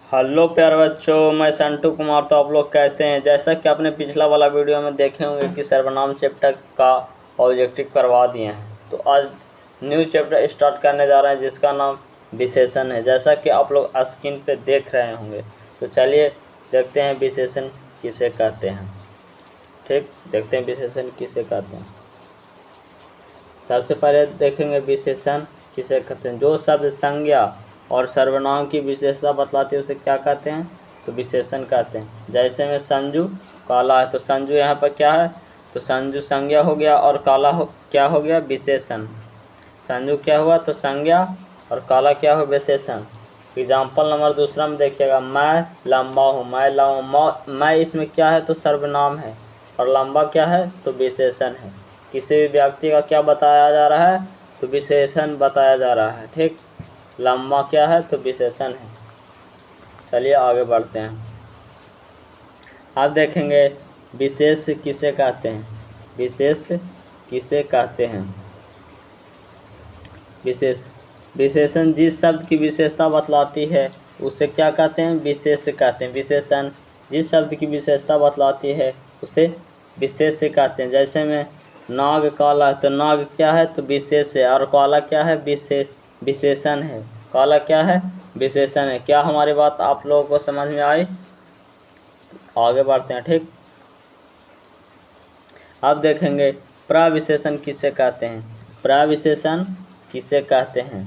Hello प्यारे बच्चों, मैं संटू कुमार। तो आप लोग कैसे हैं? जैसा कि आपने पिछला वाला वीडियो में देखे होंगे कि सर्वनाम चैप्टर का ऑब्जेक्टिव करवा दिए हैं, तो आज न्यू चैप्टर स्टार्ट करने जा रहे हैं जिसका नाम विशेषण है। जैसा कि आप लोग स्क्रीन पे देख रहे होंगे, तो चलिए देखते हैं विशेषण किसे कहते हैं। ठीक, देखते हैं विशेषण किसे कहते हैं। सबसे पहले देखेंगे विशेषण किसे कहते हैं। जो शब्द संज्ञा और सर्वनाम की विशेषता बतलाती है उसे क्या कहते हैं? तो विशेषण कहते हैं। जैसे में संजू काला है, तो संजू यहाँ पर क्या है? तो संजू संज्ञा हो गया और काला क्या हो गया? विशेषण। संजू क्या हुआ? तो संज्ञा और काला क्या हो? विशेषण। एग्जाम्पल नंबर दूसरा में देखिएगा, मैं लंबा हूँ। मैं इसमें क्या है? तो सर्वनाम है और लंबा क्या है? तो विशेषण है। किसी भी व्यक्ति का क्या बताया जा रहा है? तो विशेषण बताया जा रहा है। ठीक, लंबा क्या है? तो विशेषण है। चलिए आगे बढ़ते हैं। आप देखेंगे विशेष किसे कहते हैं। विशेष किसे कहते हैं? विशेषण जिस शब्द की विशेषता बतलाती है उसे क्या कहते हैं? विशेष कहते हैं। विशेषण जिस शब्द की विशेषता बतलाती है उसे विशेष कहते हैं। जैसे में नाग काला है, तो नाग क्या है? तो विशेष है और काला क्या है? विशेषण है। काला क्या है? विशेषण है। क्या हमारी बात आप लोगों को समझ में आई? आगे बढ़ते हैं। ठीक, अब देखेंगे प्रविशेषण किसे कहते हैं। प्रविशेषण किसे कहते हैं?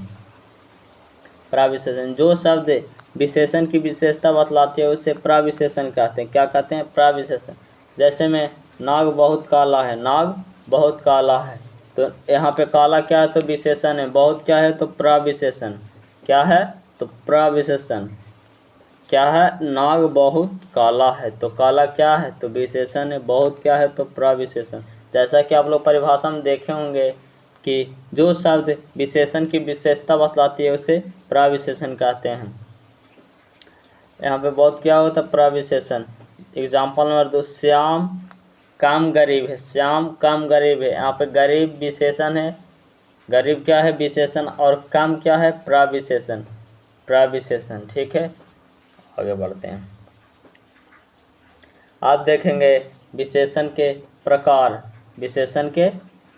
प्रविशेषण जो शब्द विशेषण की विशेषता बतलाती है उसे प्रविशेषण कहते हैं। क्या कहते हैं? प्रविशेषण। जैसे में नाग बहुत काला है, नाग बहुत काला है, तो यहाँ पे काला क्या है? तो विशेषण है। बहुत क्या है? तो प्रविशेषण। क्या है? तो प्रविशेषण। क्या है? नाग बहुत काला है, तो काला क्या है? तो विशेषण है। बहुत क्या है? तो प्रविशेषण। जैसा कि आप लोग परिभाषा में देखे होंगे कि जो शब्द विशेषण की विशेषता बतलाती है उसे प्रविशेषण कहते हैं। यहाँ पे बहुत क्या होता है? प्रविशेषण। एग्जाम्पल नंबर 2, श्याम कम गरीब है। श्याम कम गरीब है, यहाँ पे गरीब विशेषण है, गरीब क्या है? विशेषण, और कम क्या है? प्रविशेषण। प्रविशेषण। ठीक है, आगे बढ़ते हैं। आप देखेंगे विशेषण के प्रकार। विशेषण के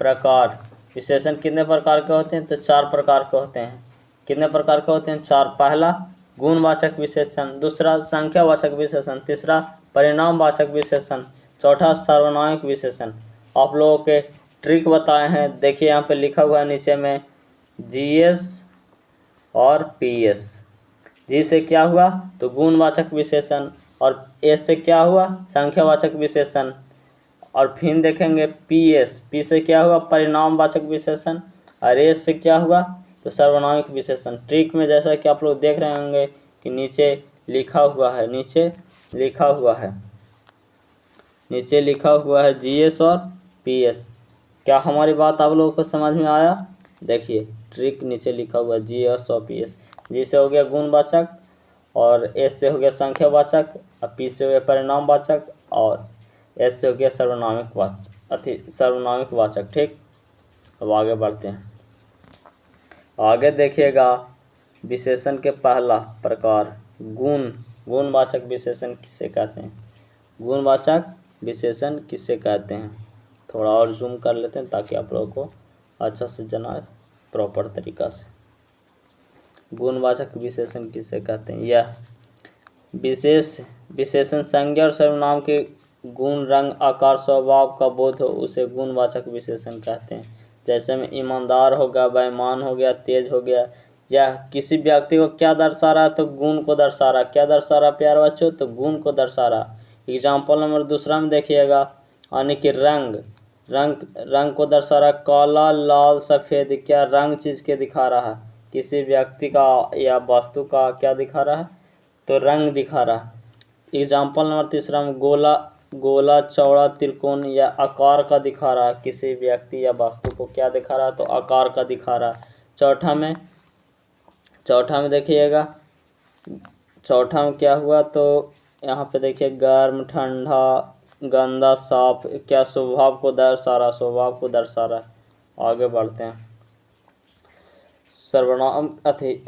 प्रकार। विशेषण कितने प्रकार के होते हैं? तो 4 प्रकार के होते हैं। कितने प्रकार के होते हैं? 4। पहला गुणवाचक विशेषण, दूसरा संख्यावाचक विशेषण, तीसरा परिणामवाचक विशेषण, चौथा सार्वनामिक विशेषण। आप लोगों के ट्रिक बताए हैं, देखिए यहाँ पे लिखा हुआ है नीचे में, GS और PS। जी से क्या हुआ? तो गुणवाचक विशेषण, और एस से क्या हुआ? संख्यावाचक विशेषण। और फिर देखेंगे PS, पी से क्या हुआ? परिणामवाचक विशेषण, और एस से क्या हुआ? तो सर्वनामिक विशेषण। ट्रिक में जैसा कि आप लोग देख रहे होंगे कि नीचे लिखा हुआ है, नीचे लिखा हुआ है, नीचे लिखा हुआ है GS और PS। क्या हमारी बात आप लोगों को समझ में आया? देखिए ट्रिक नीचे लिखा हुआ है GS और PS। जी से हो गया गुणवाचक, और एस से हो गया संख्यावाचक, और पी से हो गया परिणामवाचक, और एस से हो गया सर्वनामिक वाचक, सर्वनामिक वाचक। ठीक, अब आगे बढ़ते हैं। आगे देखिएगा विशेषण के पहला प्रकार गुणवाचक विशेषण किसे कहते हैं? गुणवाचक विशेषण किसे कहते हैं? थोड़ा और जूम कर लेते हैं ताकि आप लोगों को अच्छा से जाना प्रॉपर तरीका से। गुणवाचक विशेषण किसे कहते हैं? यह विशेषण संज्ञा और सर्वनाम के गुण, रंग, आकार, स्वभाव का बोध हो उसे गुणवाचक विशेषण कहते हैं। जैसे में ईमानदार हो गया, बेईमान हो गया, तेज हो गया। यह किसी व्यक्ति को क्या दर्शा रहा है? तो गुण को दर्शा रहा। क्या दर्शा रहा प्यारे बच्चों? तो गुण को दर्शा रहा। एग्जाम्पल नंबर दूसरा में देखिएगा, यानी कि रंग को दर्शा रहा। काला, लाल, सफ़ेद, क्या रंग चीज़ के दिखा रहा है? किसी व्यक्ति का या वस्तु का क्या दिखा रहा है? तो रंग दिखा रहा है। एग्जाम्पल नंबर तीसरा में गोला, चौड़ा, त्रिकोण या आकार का दिखा रहा है। किसी व्यक्ति या वस्तु को क्या दिखा रहा है? तो आकार का दिखा रहा है। चौथा में देखिएगा, चौथा में क्या हुआ? तो यहाँ पे देखिए गर्म, ठंडा, गंदा, साफ, क्या स्वभाव को दर्शा रहा? स्वभाव को दर्शा रहा है। आगे बढ़ते हैं। सर्वनाम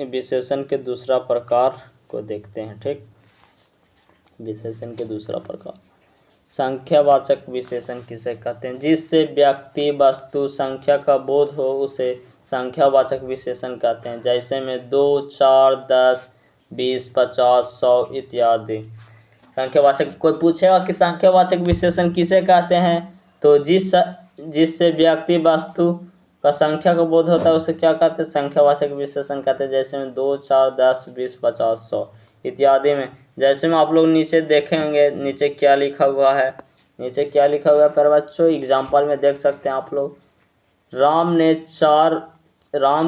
विशेषण के दूसरा प्रकार इसको देखते हैं। ठीक, विशेषण के दूसरा प्रकार, संख्यावाचक विशेषण किसे कहते हैं? जिससे व्यक्ति वस्तु संख्या का बोध हो उसे संख्यावाचक विशेषण कहते हैं। जैसे में 2, 4, 10, 20, 50, 100 इत्यादि। संख्यावाचक, कोई पूछेगा कि संख्यावाचक विशेषण किसे कहते हैं, तो जिससे व्यक्ति वस्तु का संख्या का बोध होता है उसे क्या कहते हैं? संख्यावाचक विशेषण कहते हैं। जैसे में 2, 4, 10, 20, 50, 100 इत्यादि में। जैसे में आप लोग नीचे देखेंगे, नीचे क्या लिखा हुआ है, नीचे क्या लिखा हुआ है पर बच्चों, एग्जाम्पल में देख सकते हैं आप लोग। राम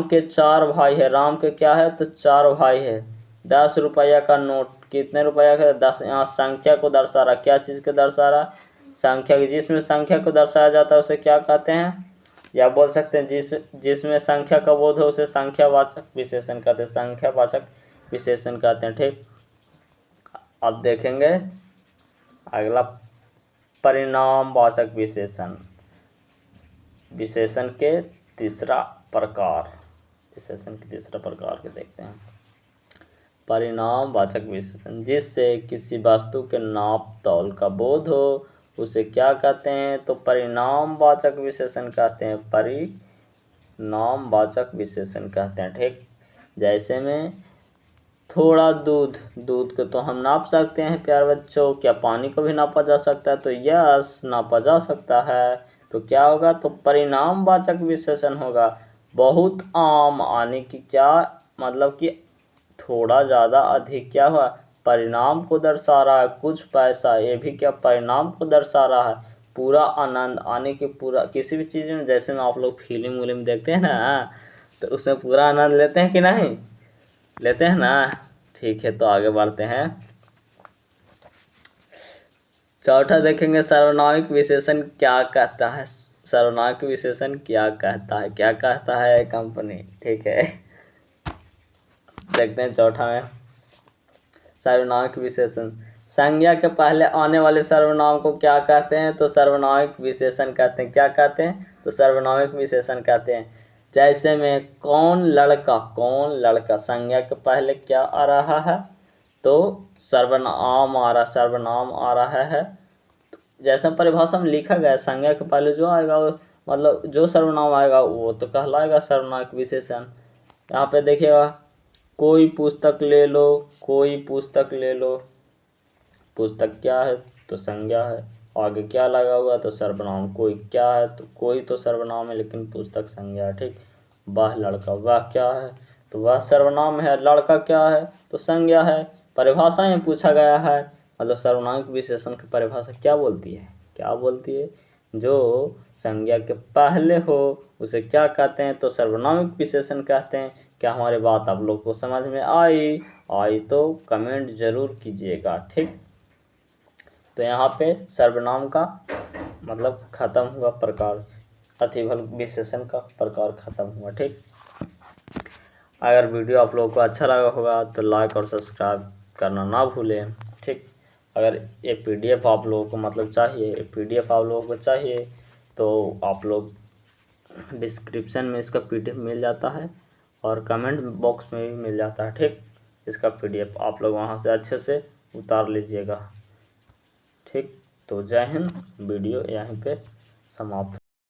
के 4 भाई है। राम के क्या है? तो 4 भाई है। 10 रुपया का नोट, कितने रुपया का? 10। यहाँ संख्या को दर्शा रहा, क्या चीज़ को दर्शा रहा? संख्या की। जिसमें संख्या को दर्शाया जाता है उसे क्या कहते हैं? या बोल सकते हैं जिसमें संख्या का बोध हो उसे संख्यावाचक विशेषण कहते हैं। संख्यावाचक विशेषण कहते हैं। ठीक, अब देखेंगे अगला, परिणामवाचक विशेषण। विशेषण के तीसरा प्रकार, विशेषण के तीसरा प्रकार के देखते हैं। परिणामवाचक विशेषण, जिससे किसी वस्तु के नाप तौल का बोध हो उसे क्या कहते हैं? तो परिणामवाचक विशेषण कहते हैं। परिणामवाचक विशेषण कहते हैं। ठीक, जैसे में थोड़ा दूध, दूध को तो हम नाप सकते हैं प्यारे बच्चों। क्या पानी को भी नापा जा सकता है? तो यस, नापा जा सकता है। तो क्या होगा? तो परिणामवाचक विशेषण होगा। बहुत आम आने की क्या मतलब कि थोड़ा ज़्यादा अधिक क्या हुआ? परिणाम को दर्शा रहा है। कुछ पैसा, ये भी क्या परिणाम को दर्शा रहा है। पूरा आनंद आने की, पूरा किसी भी चीज़ में, जैसे में आप लोग फिल्म विल्म देखते हैं ना, तो उसमें पूरा आनंद लेते हैं कि नहीं? लेते हैं ना। ठीक है, तो आगे बढ़ते हैं। चौथा देखेंगे, सर्वनामिक विशेषण क्या कहता है? सर्वनामिक विशेषण क्या कहता है? क्या कहता है कंपनी? ठीक है, देखते हैं चौथा में। सर्वनामिक विशेषण, संज्ञा के पहले आने वाले सर्वनाम को क्या कहते हैं? तो सर्वनामिक विशेषण कहते हैं। क्या कहते हैं? तो सर्वनामिक विशेषण कहते हैं। जैसे में कौन लड़का, कौन लड़का, संज्ञा के पहले क्या आ रहा है? तो सर्वनाम आ रहा, सर्वनाम आ रहा है। जैसे परिभाषा में लिखा गया है, संज्ञा के पहले जो आएगा मतलब जो सर्वनाम आएगा वो तो कहलाएगा सर्वनामिक विशेषण। यहाँ पे देखिएगा, कोई पुस्तक ले लो, कोई पुस्तक ले लो। पुस्तक क्या है? तो संज्ञा है। आगे क्या लगा हुआ? तो सर्वनाम। कोई क्या है? तो कोई तो सर्वनाम है लेकिन पुस्तक संज्ञा है। ठीक, वह लड़का, वह क्या है? तो वह सर्वनाम है। लड़का क्या है? तो संज्ञा है। परिभाषा में पूछा गया है, मतलब सर्वनामिक विशेषण की परिभाषा क्या बोलती है? क्या बोलती है? जो संज्ञा के पहले हो उसे क्या कहते हैं? तो सर्वनामिक विशेषण कहते हैं। क्या हमारी बात आप लोग को समझ में आई तो कमेंट जरूर कीजिएगा। ठीक, तो यहाँ पे सर्वनाम का मतलब खत्म हुआ प्रकार, अतिभल विशेषण का प्रकार खत्म हुआ। ठीक, अगर वीडियो आप लोगों को अच्छा लगा होगा तो लाइक और सब्सक्राइब करना ना भूलें। ठीक, अगर ये पीडीएफ आप लोगों को मतलब चाहिए, पीडीएफ आप लोगों को चाहिए तो आप लोग डिस्क्रिप्शन में इसका पीडीएफ मिल जाता है और कमेंट बॉक्स में भी मिल जाता है। ठीक, इसका पीडीएफ आप लोग वहाँ से अच्छे से उतार लीजिएगा। ठीक, तो जय हिंद। वीडियो यहीं पे समाप्त।